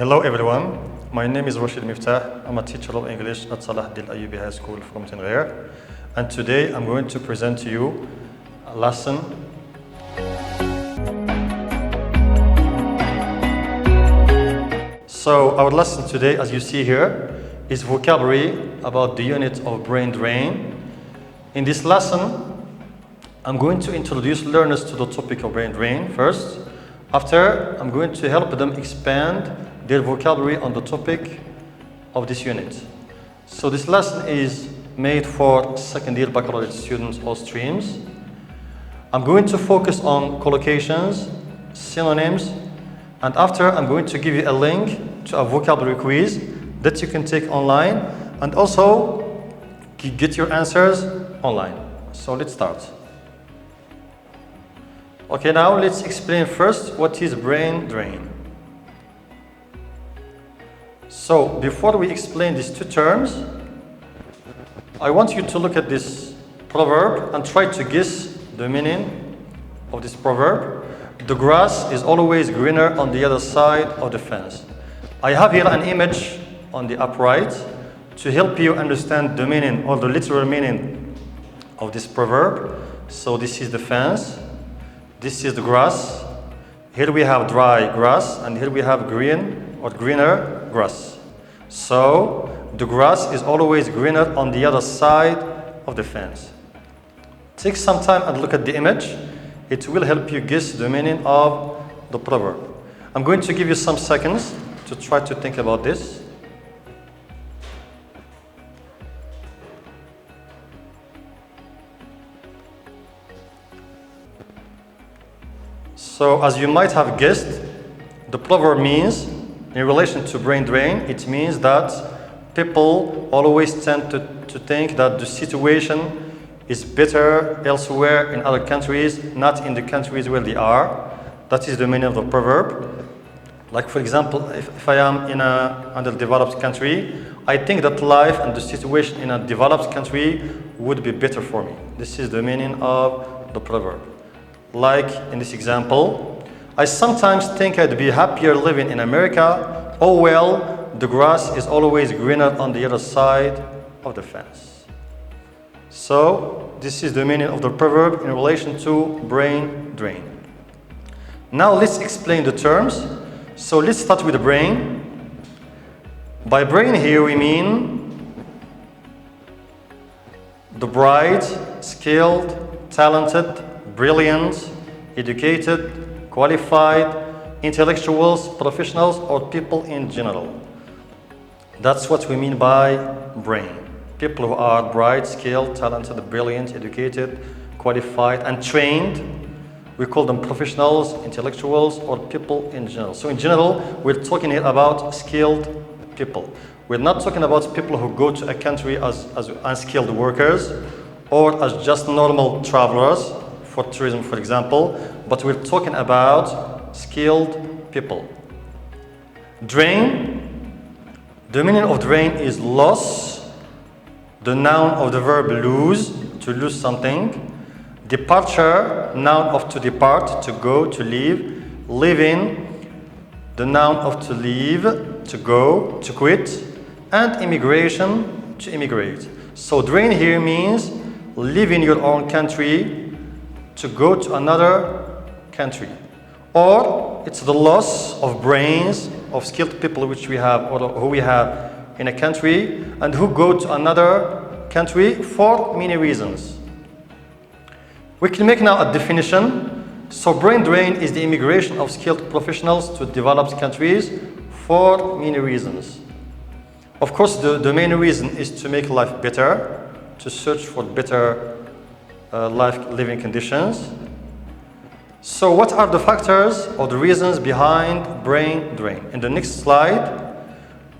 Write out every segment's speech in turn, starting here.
Hello everyone, my name is Rashid Miftah. I'm a teacher of English at Salah Dil Ayyubi High School from Tinghir, and today I'm going to present to you a lesson. So our lesson today, as you see here, is vocabulary about the unit of brain drain. In this lesson, I'm going to introduce learners to the topic of brain drain first. After, I'm going to help them expand their vocabulary on the topic of this unit. So this lesson is made for second year baccalaureate students all streams. I'm going to focus on collocations, synonyms, and after I'm going to give you a link to a vocabulary quiz that you can take online and also get your answers online. So let's start. Okay, now let's explain first what is brain drain. So before we explain these two terms, I want you to look at this proverb and try to guess the meaning of this proverb. The grass is always greener on the other side of the fence. I have here an image on the upright to help you understand the meaning or the literal meaning of this proverb. So this is the fence. This is the grass. Here we have dry grass, and here we have green or greener grass. So the grass is always greener on the other side of the fence. Take some time and look at the image. It will help you guess the meaning of the proverb. I'm going to give you some seconds to try to think about this. So as you might have guessed, the proverb means, in relation to brain drain, it means that people always tend to think that the situation is better elsewhere in other countries, not in the countries where they are. That is the meaning of the proverb. Like for example, if I am in an underdeveloped country, I think that life and the situation in a developed country would be better for me. This is the meaning of the proverb. Like in this example, I sometimes think I'd be happier living in America. Oh well, the grass is always greener on the other side of the fence. So this is the meaning of the proverb in relation to brain drain. Now let's explain the terms. So let's start with the brain. By brain here we mean the bright, skilled, talented, brilliant, educated, qualified, intellectuals, professionals, or people in general. That's what we mean by brain. People who are bright, skilled, talented, brilliant, educated, qualified, and trained. We call them professionals, intellectuals, or people in general. So in general, we're talking here about skilled people. We're not talking about people who go to a country as unskilled workers or as just normal travelers for tourism, for example, but we're talking about skilled people. Drain, the meaning of drain is loss, the noun of the verb lose, to lose something. Departure, noun of to depart, to go, to leave. Living, the noun of to leave, to go, to quit. And immigration, to immigrate. So drain here means leaving your own country to go to another country. Or it's the loss of brains, of skilled people which we have or who we have in a country and who go to another country for many reasons. We can make now a definition. So brain drain is the immigration of skilled professionals to developed countries for many reasons. Of course, the main reason is to make life better, to search for better life living conditions. So what are the factors or the reasons behind brain drain? In the next slide,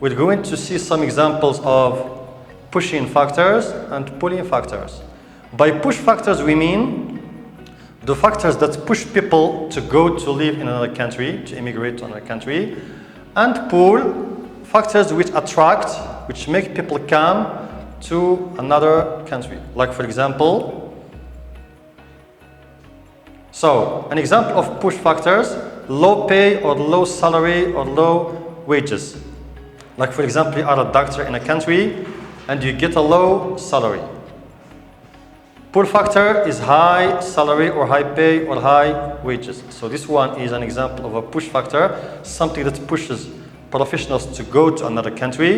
we're going to see some examples of pushing factors and pulling factors. By push factors, we mean the factors that push people to go to live in another country, to immigrate to another country, and pull factors which attract, which make people come to another country. Like for example, so an example of push factors, low pay or low salary or low wages. Like for example, you are a doctor in a country and you get a low salary. Pull factor is high salary or high pay or high wages. So this one is an example of a push factor, something that pushes professionals to go to another country.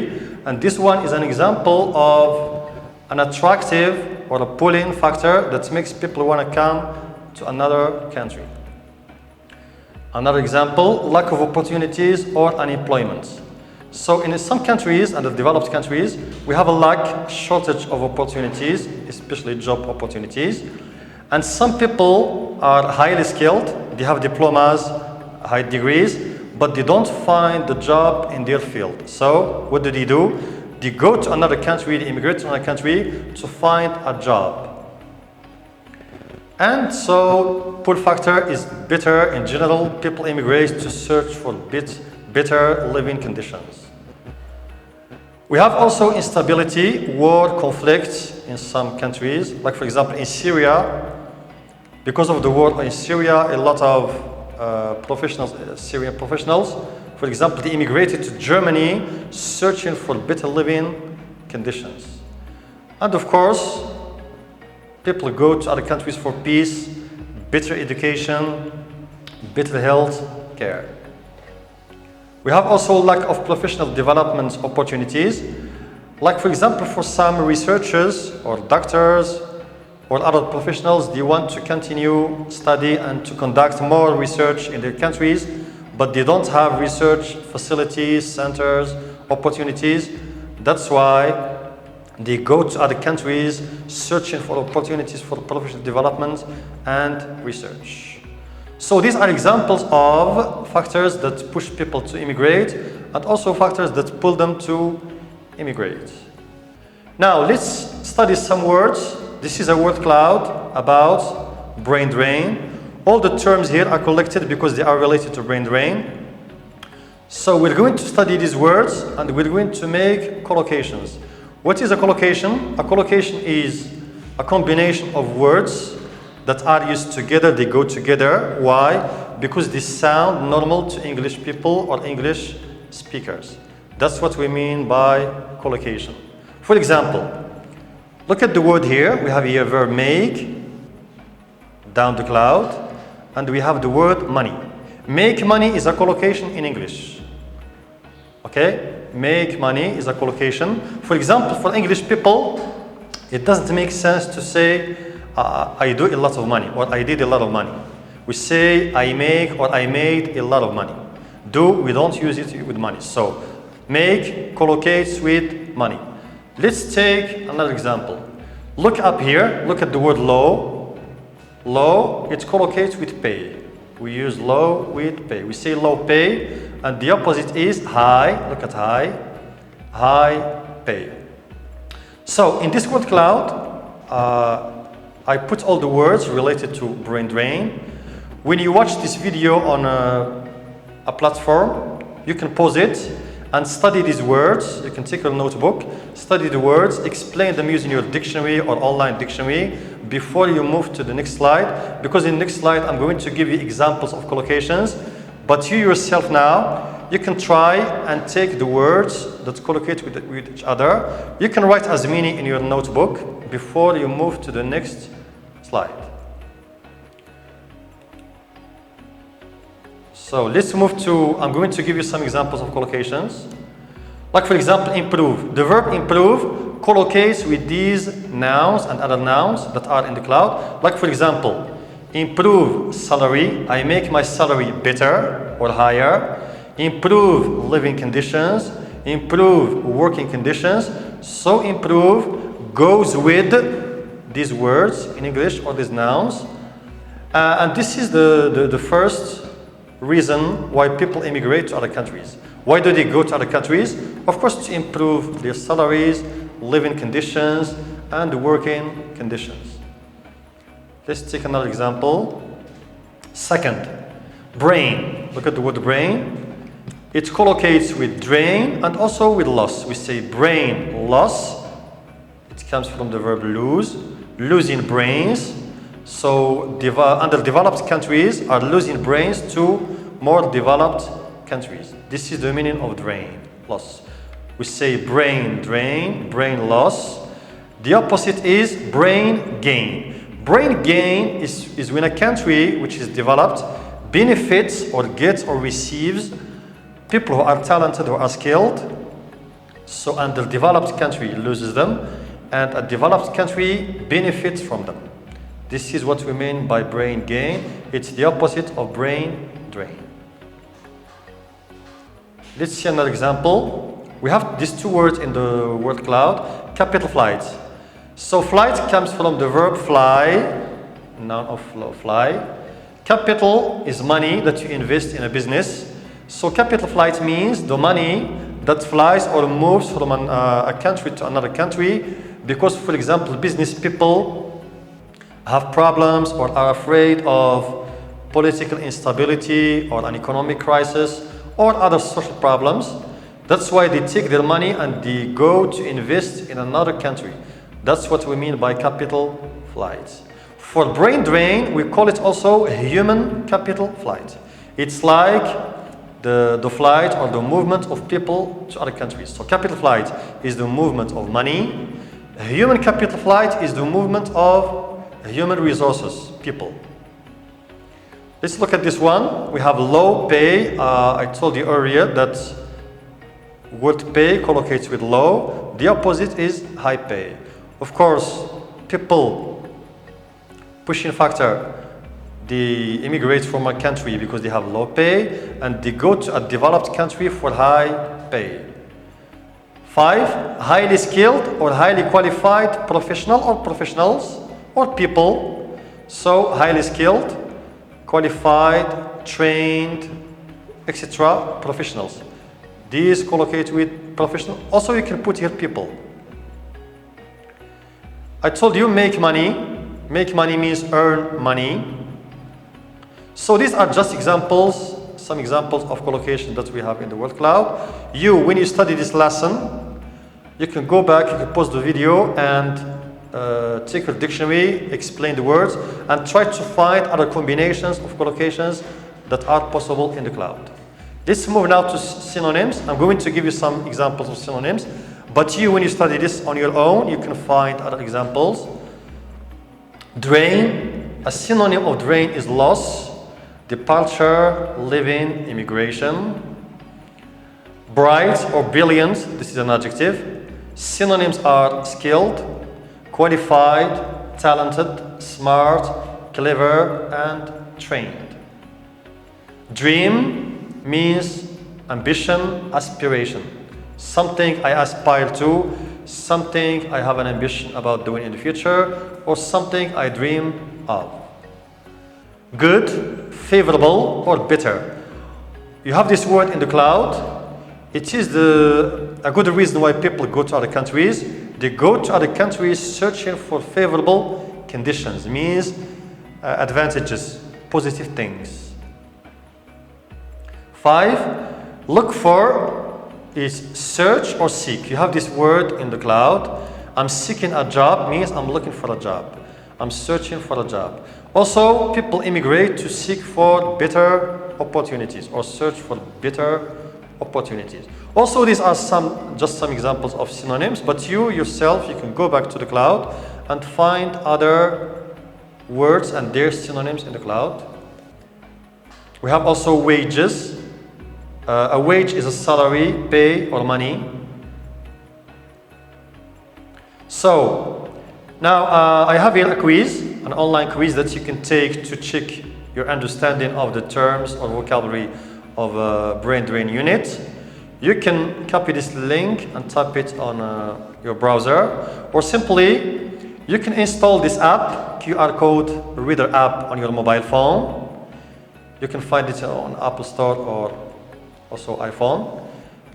And this one is an example of an attractive or a pull-in factor that makes people want to come to another country. Another example, lack of opportunities or unemployment. So in some countries and the developed countries, we have a shortage of opportunities, especially job opportunities. And some people are highly skilled, they have diplomas, high degrees, but they don't find the job in their field. So what do? They go to another country, they immigrate to another country to find a job. And so pull factor is better in general. People immigrate to search for better living conditions. We have also instability, war, conflicts in some countries. Like for example, in Syria, because of the war in Syria, a lot of Syrian professionals, for example, they immigrated to Germany searching for better living conditions. And of course, people go to other countries for peace, better education, better health care. We have also lack of professional development opportunities. Like for example, for some researchers or doctors or other professionals, they want to continue study and to conduct more research in their countries, but they don't have research facilities, centers, opportunities. That's why they go to other countries searching for opportunities for professional development and research. So these are examples of factors that push people to immigrate and also factors that pull them to immigrate. Now let's study some words. This is a word cloud about brain drain. All the terms here are collected because they are related to brain drain. So we're going to study these words and we're going to make collocations. What is a collocation? A collocation is a combination of words that are used together, they go together. Why? Because they sound normal to English people or English speakers. That's what we mean by collocation. For example, look at the word here. We have here verb make, down the cloud, and we have the word money. Make money is a collocation in English. Okay? Make money is a collocation. For example, for English people, it doesn't make sense to say I do a lot of money or I did a lot of money. We say I make or I made a lot of money. Do, we don't use it with money. So make collocates with money. Let's take another example. Look up here, look at the word low. Low, it collocates with pay. We use low with pay. We say low pay, and the opposite is high. Look at high. High pay. So in this word cloud, I put all the words related to brain drain. When you watch this video on a platform, you can pause it and study these words. You can take a notebook, study the words, explain them using your dictionary or online dictionary before you move to the next slide. Because in the next slide, I'm going to give you examples of collocations. But you yourself now, you can try and take the words that collocate with each other. You can write as many in your notebook before you move to the next slide. So let's move to, I'm going to give you some examples of collocations. Like for example, improve. The verb improve collocates with these nouns and other nouns that are in the cloud. Like for example, improve salary. I make my salary better or higher. Improve living conditions. Improve working conditions. So improve goes with these words in English or these nouns. And this is the first reason why people immigrate to other countries. Why do they go to other countries? Of course, to improve their salaries, living conditions, and working conditions. Let's take another example. Second, brain. Look at the word brain. It collocates with drain and also with loss. We say brain loss. It comes from the verb lose, losing brains. So underdeveloped countries are losing brains to more developed countries. This is the meaning of drain, loss. We say brain drain, brain loss. The opposite is brain gain. Brain gain is when a country which is developed benefits or gets or receives people who are talented, who are skilled. So, and the developed country loses them, and a developed country benefits from them. This is what we mean by brain gain. It's the opposite of brain drain. Let's see another example. We have these two words in the word cloud, capital flight. So flight comes from the verb fly, noun of fly. Capital is money that you invest in a business. So capital flight means the money that flies or moves from a country to another country because, for example, business people have problems or are afraid of political instability or an economic crisis or other social problems. That's why they take their money and they go to invest in another country. That's what we mean by capital flight. For brain drain, we call it also human capital flight. It's like the flight or the movement of people to other countries. So capital flight is the movement of money. Human capital flight is the movement of human resources, people. Let's look at this one. We have low pay. I told you earlier that word pay collocates with low. The opposite is high pay. Of course, people pushing factor, they immigrate from a country because they have low pay and they go to a developed country for high pay. 5, highly skilled or highly qualified professional or professionals or people. So highly skilled, qualified, trained, etc. professionals. These collocate with professional. Also you can put here people. I told you make money. Make money means earn money. So these are just examples, some examples of collocation that we have in the word cloud. You, when you study this lesson, you can go back, you can pause the video and take your dictionary, explain the words, and try to find other combinations of collocations that are possible in the cloud. Let's move now to synonyms. I'm going to give you some examples of synonyms, but you, when you study this on your own, you can find other examples. Drain, a synonym of drain is loss, departure, living, immigration. Bright or brilliant, this is an adjective. Synonyms are skilled, qualified, talented, smart, clever, and trained. Dream means ambition, aspiration. Something I aspire to, something I have an ambition about doing in the future, or something I dream of. Good, favorable, or bitter. You have this word in the cloud. It is a good reason why people go to other countries. They go to other countries searching for favorable conditions, means advantages, positive things. 5, look for is search or seek. You have this word in the cloud. I'm seeking a job means I'm looking for a job. I'm searching for a job. Also, people immigrate to seek for better opportunities or search for better opportunities. Also, these are just some examples of synonyms, but you yourself, you can go back to the cloud and find other words and their synonyms in the cloud. We have also wages. A wage is a salary, pay, or money. So, now I have here a quiz, an online quiz that you can take to check your understanding of the terms or vocabulary of a brain drain unit. You can copy this link and type it on your browser, or simply you can install this app, QR code reader app on your mobile phone. You can find it on Apple Store or also iPhone.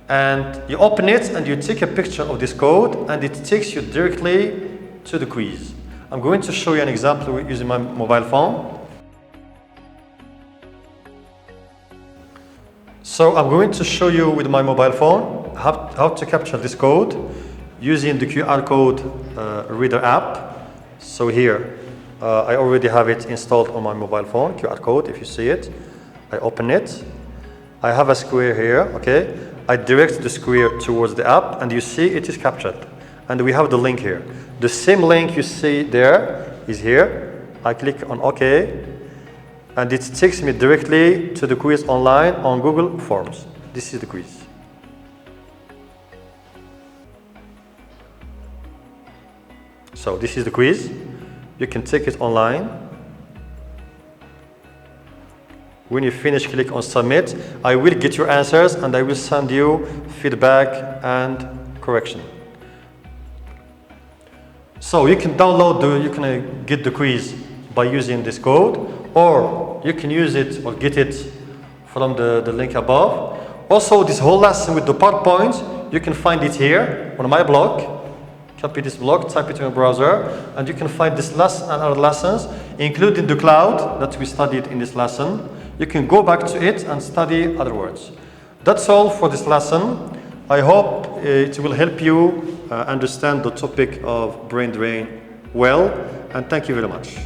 And you open it and you take a picture of this code and it takes you directly to the quiz. I'm going to show you an example using my mobile phone. So I'm going to show you with my mobile phone how to capture this code using the QR code reader app. So here, I already have it installed on my mobile phone, QR code, if you see it. I open it. I have a square here, okay? I direct the square towards the app and you see it is captured. And we have the link here. The same link you see there is here. I click on OK and it takes me directly to the quiz online on Google Forms. This is the quiz. So this is the quiz. You can take it online. When you finish, click on submit. I will get your answers and I will send you feedback and correction. So you can download you can get the quiz by using this code, or you can use it or get it from the link above. Also, this whole lesson with the PowerPoint, you can find it here on my blog. Copy this blog, type it in your browser, and you can find this lesson and other lessons, including the cloud that we studied in this lesson. You can go back to it and study other words. That's all for this lesson. I hope it will help you understand the topic of brain drain well, and thank you very much.